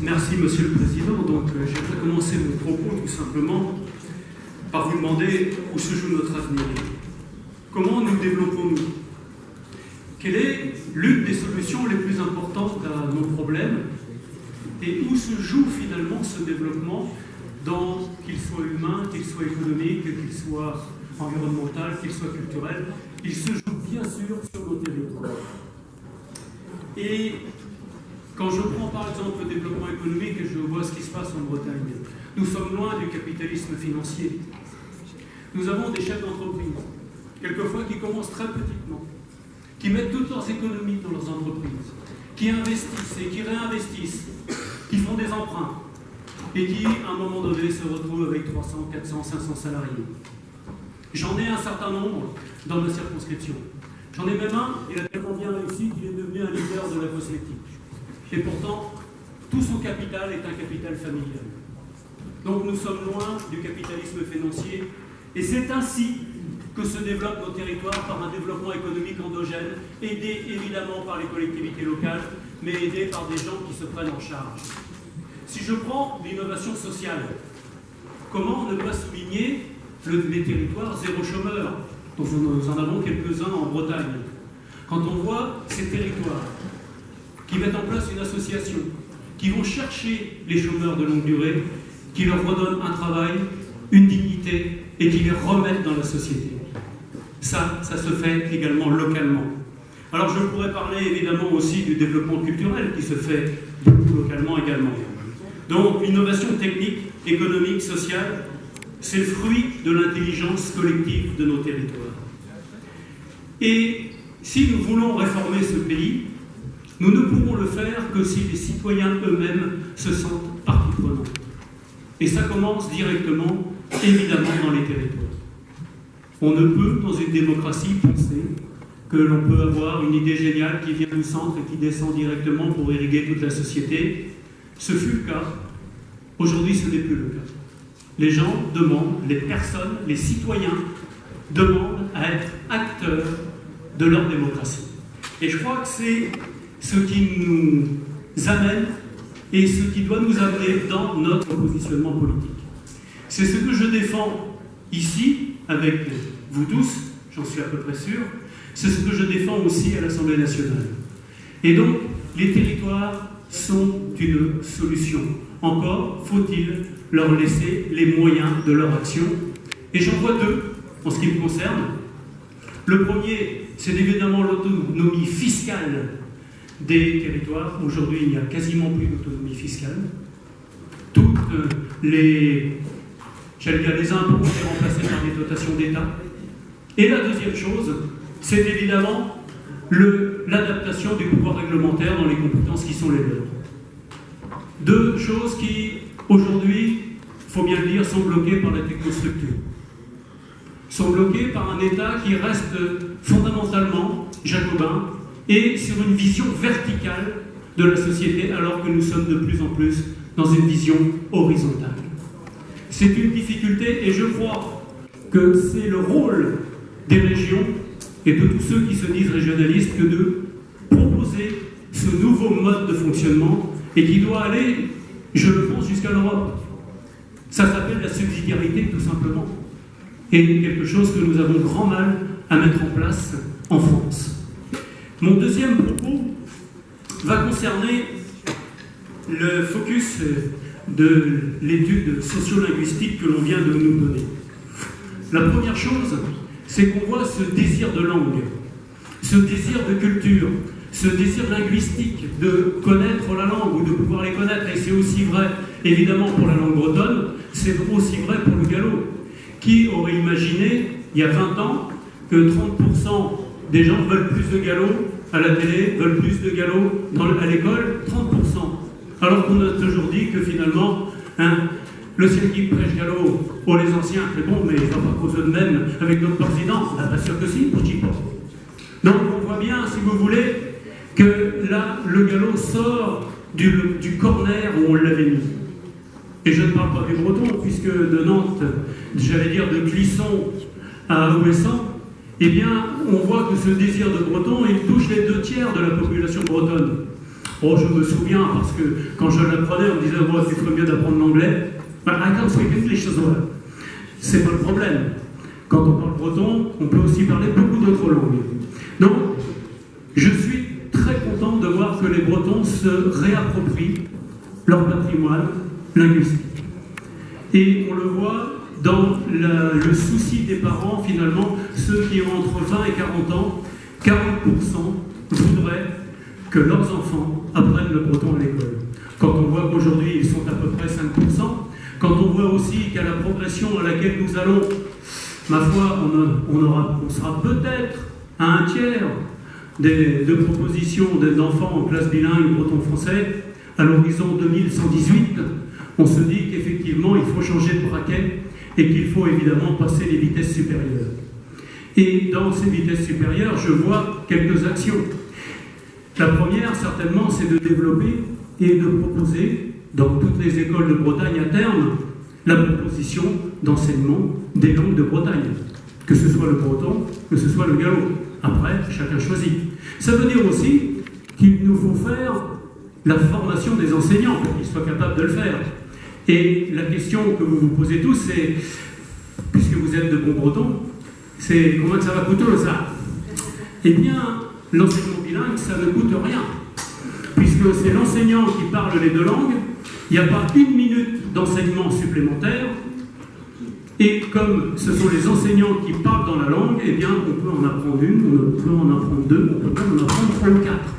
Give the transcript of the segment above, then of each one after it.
Merci, Monsieur le Président. Donc, j'aimerais commencer mon propos tout simplement par vous demander où se joue notre avenir. Comment nous développons-nous? Quelle est l'une des solutions les plus importantes à nos problèmes? Et où se joue finalement ce développement, qu'il soit humain, qu'il soit économique, qu'il soit environnemental, qu'il soit culturel? Il se joue bien sûr sur nos territoires. Et quand je prends par exemple le développement économique et je vois ce qui se passe en Bretagne, nous sommes loin du capitalisme financier. Nous avons des chefs d'entreprise, quelquefois qui commencent très petitement, qui mettent toutes leurs économies dans leurs entreprises, qui investissent et qui réinvestissent, qui font des emprunts et qui, à un moment donné, se retrouvent avec 300, 400, 500 salariés. J'en ai un certain nombre dans ma circonscription. J'en ai même un, il a tellement bien réussi qu'il est devenu un leader de la cosmétique. Et pourtant, tout son capital est un capital familial. Donc nous sommes loin du capitalisme financier. Et c'est ainsi que se développent nos territoires, par un développement économique endogène, aidé évidemment par les collectivités locales, mais aidé par des gens qui se prennent en charge. Si je prends l'innovation sociale, comment ne pas souligner les territoires zéro chômeur, dont nous en avons quelques-uns en Bretagne? Quand on voit ces territoires qui mettent en place une association, qui vont chercher les chômeurs de longue durée, qui leur redonnent un travail, une dignité, et qui les remettent dans la société. Ça se fait également localement. Alors je pourrais parler évidemment aussi du développement culturel qui se fait beaucoup localement également. Donc l'innovation technique, économique, sociale, c'est le fruit de l'intelligence collective de nos territoires. Et si nous voulons réformer ce pays, nous ne pourrons le faire que si les citoyens eux-mêmes se sentent partie prenante. Et ça commence directement, évidemment, dans les territoires. On ne peut, dans une démocratie, penser que l'on peut avoir une idée géniale qui vient du centre et qui descend directement pour irriguer toute la société. Ce fut le cas. Aujourd'hui, ce n'est plus le cas. Les gens demandent, les personnes, les citoyens demandent à être acteurs de leur démocratie. Et je crois que c'est ce qui nous amène et ce qui doit nous amener dans notre positionnement politique. C'est ce que je défends ici, avec vous tous, j'en suis à peu près sûr, c'est ce que je défends aussi à l'Assemblée nationale. Et donc, les territoires sont une solution. Encore faut-il leur laisser les moyens de leur action. Et j'en vois deux, en ce qui me concerne. Le premier, c'est évidemment l'autonomie fiscale des territoires. Aujourd'hui, il n'y a quasiment plus d'autonomie fiscale. Toutes les impôts ont été remplacés par des dotations d'État. Et la deuxième chose, c'est évidemment l'adaptation du pouvoir réglementaire dans les compétences qui sont les leurs. Deux choses qui, aujourd'hui, il faut bien le dire, sont bloquées par la technostructure. Sont bloquées par un État qui reste fondamentalement jacobin et sur une vision verticale de la société, alors que nous sommes de plus en plus dans une vision horizontale. C'est une difficulté et je crois que c'est le rôle des régions et de tous ceux qui se disent régionalistes que de proposer ce nouveau mode de fonctionnement et qui doit aller, je le pense, jusqu'à l'Europe. Ça s'appelle la subsidiarité, tout simplement. Et quelque chose que nous avons grand mal à mettre en place en France. Mon deuxième propos va concerner le focus de l'étude sociolinguistique que l'on vient de nous donner. La première chose, c'est qu'on voit ce désir de langue, ce désir de culture, ce désir linguistique de connaître la langue ou de pouvoir les connaître. Et c'est aussi vrai, évidemment, pour la langue bretonne, c'est aussi vrai pour le gallo. Qui aurait imaginé, il y a 20 ans, que 30% des gens veulent plus de gallo à la télé, veulent plus de gallo à l'école? 30%. Alors qu'on a toujours dit que finalement, le ciel qui prêche gallo pour les anciens, c'est bon, mais il ne va pas causer de même avec notre président. Bien sûr que si, pour Chico. Donc on voit bien, si vous voulez, que là, le gallo sort du corner où on l'avait mis. Et je ne parle pas des Bretons, puisque de Nantes, j'allais dire de Clisson à Ouessant, eh bien, on voit que ce désir de breton, il touche les 2 tiers de la population bretonne. Oh, je me souviens, parce que quand je l'apprenais, on me disait, moi, c'est très mieux d'apprendre l'anglais. But I can speak English as well. C'est pas le problème. Quand on parle breton, on peut aussi parler beaucoup d'autres langues. Donc, je suis très content de voir que les Bretons se réapproprient leur patrimoine linguistique. Et on le voit dans le souci des parents, finalement, ceux qui ont entre 20 et 40 ans, 40% voudraient que leurs enfants apprennent le breton à l'école. Quand on voit qu'aujourd'hui, ils sont à peu près 5%, quand on voit aussi qu'à la progression à laquelle nous allons, ma foi, on sera peut-être à un tiers de propositions d'enfants en classe bilingue breton-français, à l'horizon 2118, on se dit qu'effectivement, il faut changer de braquet et qu'il faut évidemment passer les vitesses supérieures. Et dans ces vitesses supérieures, je vois quelques actions. La première, certainement, c'est de développer et de proposer, dans toutes les écoles de Bretagne à terme, la proposition d'enseignement des langues de Bretagne, que ce soit le breton, que ce soit le gallo. Après, chacun choisit. Ça veut dire aussi qu'il nous faut faire la formation des enseignants pour qu'ils soient capables de le faire. Et la question que vous vous posez tous, c'est, puisque vous êtes de bons bretons, c'est comment ça va coûter ça? Eh bien, l'enseignement bilingue, ça ne coûte rien, puisque c'est l'enseignant qui parle les deux langues, il n'y a pas une minute d'enseignement supplémentaire, et comme ce sont les enseignants qui parlent dans la langue, eh bien, on peut en apprendre une, on peut en apprendre deux, on peut en apprendre trois ou quatre.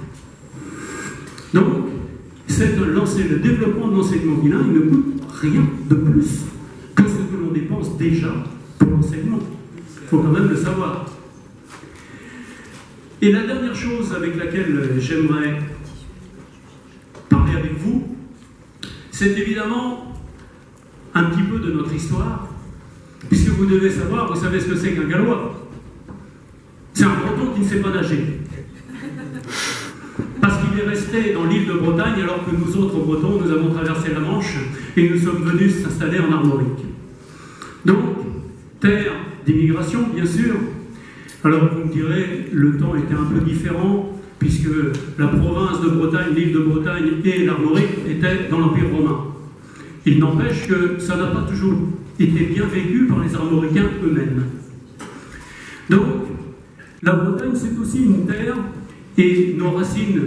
Donc, le développement de l'enseignement bilingue ne coûte rien de plus que ce que l'on dépense déjà pour l'enseignement. Il faut quand même le savoir. Et la dernière chose avec laquelle j'aimerais parler avec vous, c'est évidemment un petit peu de notre histoire, puisque vous devez savoir, vous savez ce que c'est qu'un Gallois. C'est un breton qui ne sait pas nager. Parce qu'il est resté dans l'île de Bretagne alors que nous autres Bretons, nous avons traversé la Manche et nous sommes venus s'installer en Armorique. Donc, terre d'immigration, bien sûr. Alors vous me direz, le temps était un peu différent, puisque la province de Bretagne, l'île de Bretagne et l'Armorique étaient dans l'Empire romain. Il n'empêche que ça n'a pas toujours été bien vécu par les Armoricains eux-mêmes. Donc, la Bretagne, c'est aussi une terre, et nos racines,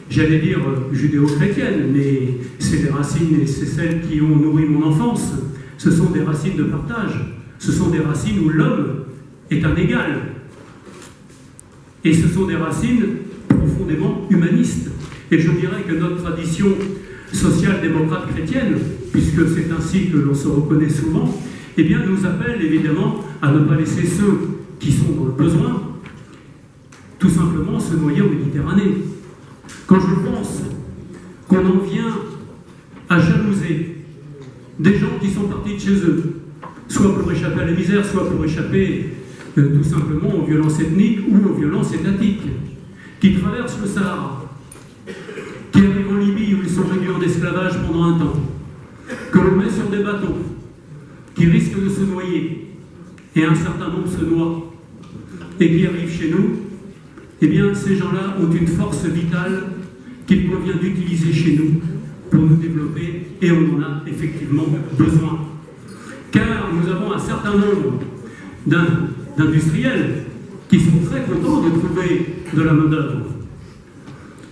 j'allais dire judéo-chrétiennes, mais c'est des racines et c'est celles qui ont nourri mon enfance. Ce sont des racines de partage. Ce sont des racines où l'homme est un égal. Et ce sont des racines profondément humanistes. Et je dirais que notre tradition social-démocrate chrétienne, puisque c'est ainsi que l'on se reconnaît souvent, eh bien, nous appelle évidemment à ne pas laisser ceux qui sont dans le besoin tout simplement se noyer en Méditerranée. Quand je pense qu'on en vient à jalouser des gens qui sont partis de chez eux, soit pour échapper à la misère, soit pour échapper tout simplement aux violences ethniques ou aux violences étatiques, qui traversent le Sahara, qui arrivent en Libye où ils sont réduits en esclavage pendant un temps, que l'on met sur des bateaux, qui risquent de se noyer, et un certain nombre se noient, et qui arrivent chez nous. Eh bien, ces gens-là ont une force vitale qu'il convient d'utiliser chez nous pour nous développer, et on en a effectivement besoin. Car nous avons un certain nombre d'industriels qui sont très contents de trouver de la main-d'œuvre.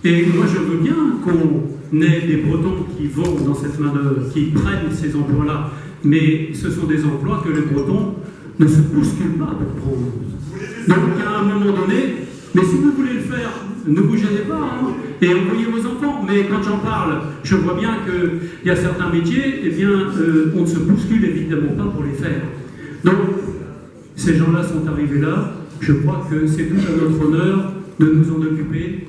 Et moi, je veux bien qu'on ait des Bretons qui vont dans cette main-d'œuvre, qui prennent ces emplois-là, mais ce sont des emplois que les Bretons ne se bousculent pas pour prendre. Donc, à un moment donné, mais si vous voulez le faire, ne vous gênez pas, hein, et envoyez vos enfants. Mais quand j'en parle, je vois bien qu'il y a certains métiers, eh bien, on ne se bouscule évidemment pas pour les faire. Donc, ces gens-là sont arrivés là. Je crois que c'est tout à notre honneur de nous en occuper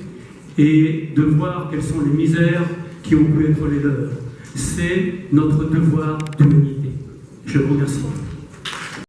et de voir quelles sont les misères qui ont pu être les leurs. C'est notre devoir d'humanité. Je vous remercie.